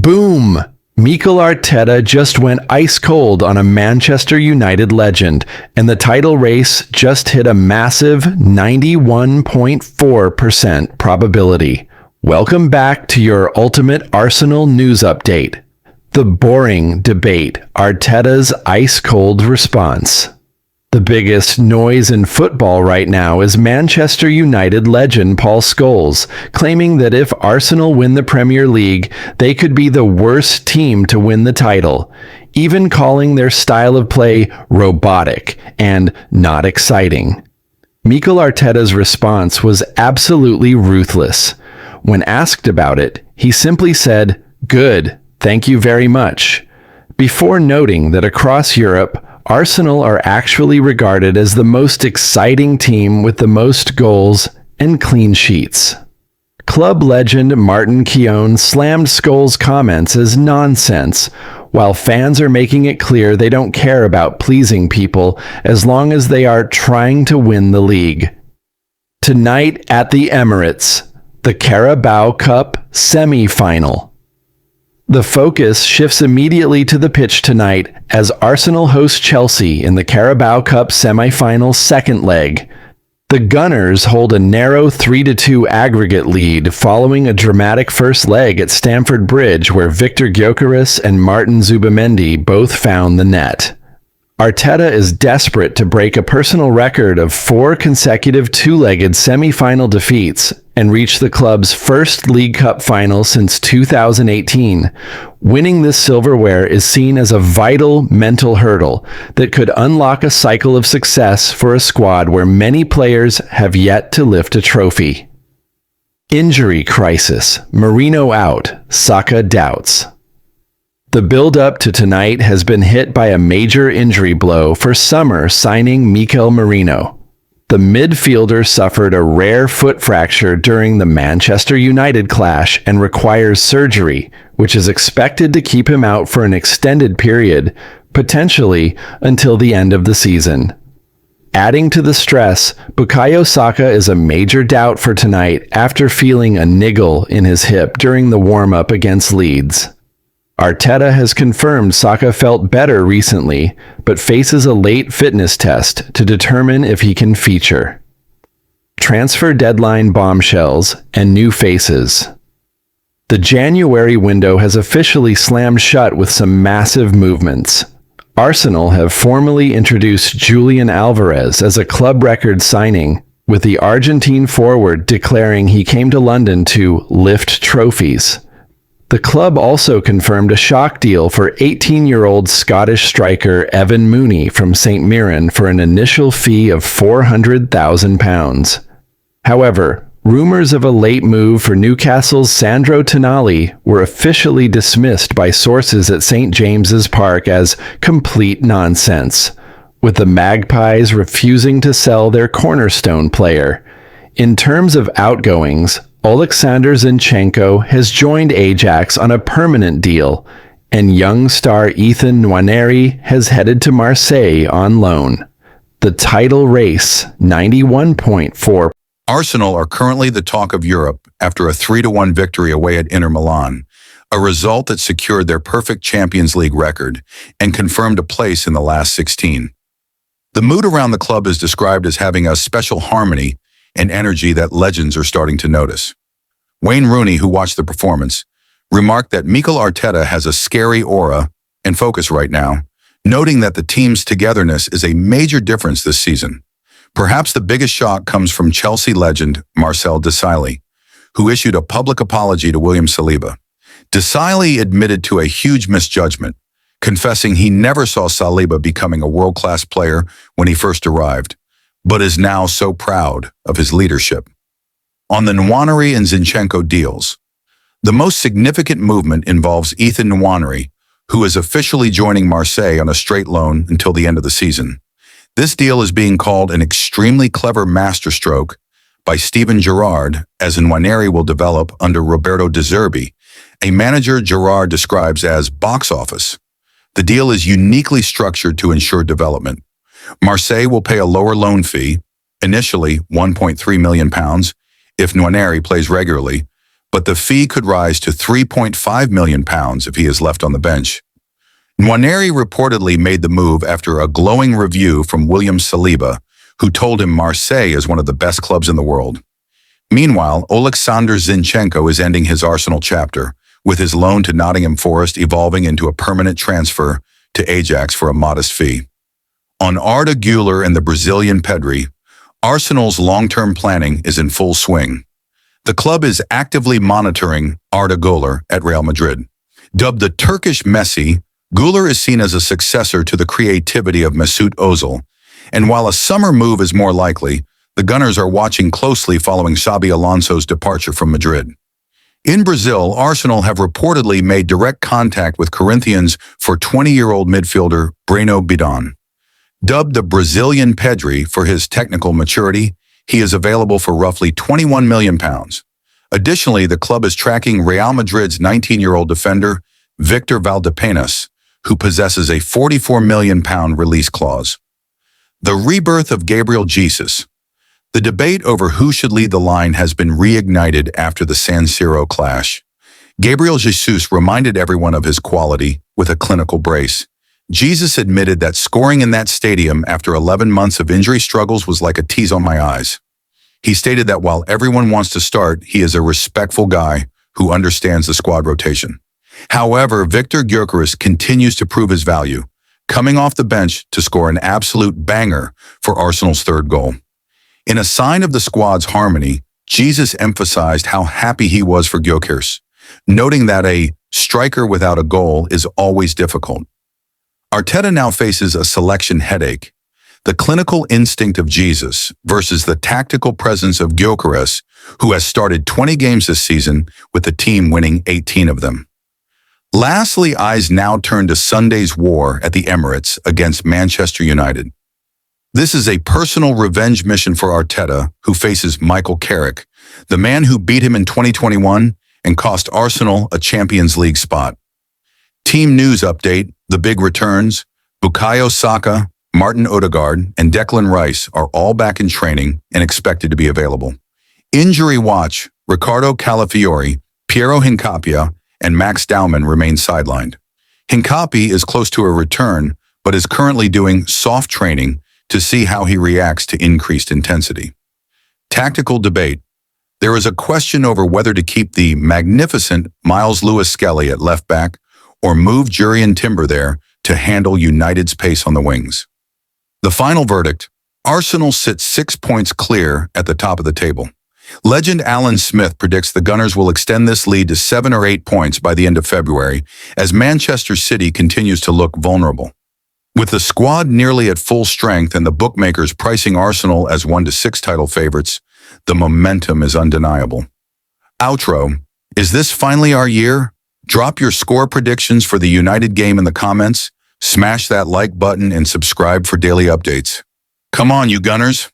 Boom! Mikel Arteta just went ice cold on a Manchester United legend, and the title race just hit a massive 91.4% probability. Welcome back to your ultimate Arsenal news update. The boring debate, Arteta's ice-cold response. The biggest noise in football right now is Manchester United legend Paul Scholes, claiming that if Arsenal win the Premier League, they could be the worst team to win the title, even calling their style of play robotic and not exciting. Mikel Arteta's response was absolutely ruthless. When asked about it, he simply said, "Good, thank you very much," before noting that across Europe, Arsenal are actually regarded as the most exciting team with the most goals and clean sheets. Club legend Martin Keown slammed Scholes' comments as nonsense, while fans are making it clear they don't care about pleasing people as long as they are trying to win the league. Tonight at the Emirates, the Carabao Cup semi-final. The focus shifts immediately to the pitch tonight as Arsenal host Chelsea in the Carabao Cup semi-final second leg. The Gunners hold a narrow 3-2 aggregate lead following a dramatic first leg at Stamford Bridge where Victor Gyökeres and Martin Zubimendi both found the net. Arteta is desperate to break a personal record of 4 consecutive two-legged semi-final defeats and reach the club's first League Cup final since 2018. Winning this silverware is seen as a vital mental hurdle that could unlock a cycle of success for a squad where many players have yet to lift a trophy. Injury crisis. Merino out. Saka doubts. The build-up to tonight has been hit by a major injury blow for summer signing Mikel Merino. The midfielder suffered a rare foot fracture during the Manchester United clash and requires surgery, which is expected to keep him out for an extended period, potentially until the end of the season. Adding to the stress, Bukayo Saka is a major doubt for tonight after feeling a niggle in his hip during the warm-up against Leeds. Arteta has confirmed Saka felt better recently, but faces a late fitness test to determine if he can feature. Transfer deadline bombshells and new faces. The January window has officially slammed shut with some massive movements. Arsenal have formally introduced Julian Alvarez as a club record signing, with the Argentine forward declaring he came to London to lift trophies. The club also confirmed a shock deal for 18-year-old Scottish striker Evan Mooney from St Mirren for an initial fee of £400,000. However, rumors of a late move for Newcastle's Sandro Tonali were officially dismissed by sources at St James's Park as complete nonsense, with the Magpies refusing to sell their cornerstone player. In terms of outgoings, Oleksandr Zinchenko has joined Ajax on a permanent deal, and young star Ethan Nwaneri has headed to Marseille on loan. The title race, 91.4%. Arsenal are currently the talk of Europe after a 3-1 victory away at Inter Milan, a result that secured their perfect Champions League record and confirmed a place in the last 16. The mood around the club is described as having a special harmony and energy that legends are starting to notice. Wayne Rooney, who watched the performance, remarked that Mikel Arteta has a scary aura and focus right now, noting that the team's togetherness is a major difference this season. Perhaps the biggest shock comes from Chelsea legend Marcel Desailly, who issued a public apology to William Saliba. Desailly admitted to a huge misjudgment, confessing he never saw Saliba becoming a world-class player when he first arrived, but is now so proud of his leadership. On the Nwaneri and Zinchenko deals, the most significant movement involves Ethan Nwaneri, who is officially joining Marseille on a straight loan until the end of the season. This deal is being called an extremely clever masterstroke by Steven Gerrard, as Nwaneri will develop under Roberto De Zerbi, a manager Gerrard describes as box office. The deal is uniquely structured to ensure development. Marseille will pay a lower loan fee, initially £1.3 million, if Nwaneri plays regularly, but the fee could rise to £3.5 million if he is left on the bench. Nwaneri reportedly made the move after a glowing review from William Saliba, who told him Marseille is one of the best clubs in the world. Meanwhile, Oleksandr Zinchenko is ending his Arsenal chapter, with his loan to Nottingham Forest evolving into a permanent transfer to Ajax for a modest fee. On Arda Güler and the Brazilian Pedri, Arsenal's long-term planning is in full swing. The club is actively monitoring Arda Güler at Real Madrid. Dubbed the Turkish Messi, Güler is seen as a successor to the creativity of Mesut Ozil, and while a summer move is more likely, the Gunners are watching closely following Xabi Alonso's departure from Madrid. In Brazil, Arsenal have reportedly made direct contact with Corinthians for 20-year-old midfielder Breno Bidon. Dubbed the Brazilian Pedri for his technical maturity, he is available for roughly £21 million. Additionally, the club is tracking Real Madrid's 19-year-old defender, Victor Valdepenas, who possesses a £44 million release clause. The rebirth of Gabriel Jesus. The debate over who should lead the line has been reignited after the San Siro clash. Gabriel Jesus reminded everyone of his quality with a clinical brace. Jesus admitted that scoring in that stadium after 11 months of injury struggles was like a tease on my eyes. He stated that while everyone wants to start, he is a respectful guy who understands the squad rotation. However, Victor Gyökeres continues to prove his value, coming off the bench to score an absolute banger for Arsenal's third goal. In a sign of the squad's harmony, Jesus emphasized how happy he was for Gyökeres, noting that a striker without a goal is always difficult. Arteta now faces a selection headache. The clinical instinct of Jesus versus the tactical presence of Gyökeres, who has started 20 games this season with the team winning 18 of them. Lastly, eyes now turn to Sunday's war at the Emirates against Manchester United. This is a personal revenge mission for Arteta, who faces Michael Carrick, the man who beat him in 2021 and cost Arsenal a Champions League spot. Team news update, the big returns, Bukayo Saka, Martin Odegaard, and Declan Rice are all back in training and expected to be available. Injury watch, Ricardo Calafiori, Piero Hincapié, and Max Daumann remain sidelined. Hincapié is close to a return, but is currently doing soft training to see how he reacts to increased intensity. Tactical debate. There is a question over whether to keep the magnificent Miles Lewis-Skelly at left back or move Jurrien Timber there to handle United's pace on the wings. The final verdict, Arsenal sits 6 points clear at the top of the table. Legend Alan Smith predicts the Gunners will extend this lead to 7 or 8 points by the end of February as Manchester City continues to look vulnerable. With the squad nearly at full strength and the bookmakers pricing Arsenal as 1-6 title favorites, the momentum is undeniable. Outro. Is this finally our year? Drop your score predictions for the United game in the comments, smash that like button and subscribe for daily updates. Come on, you Gunners!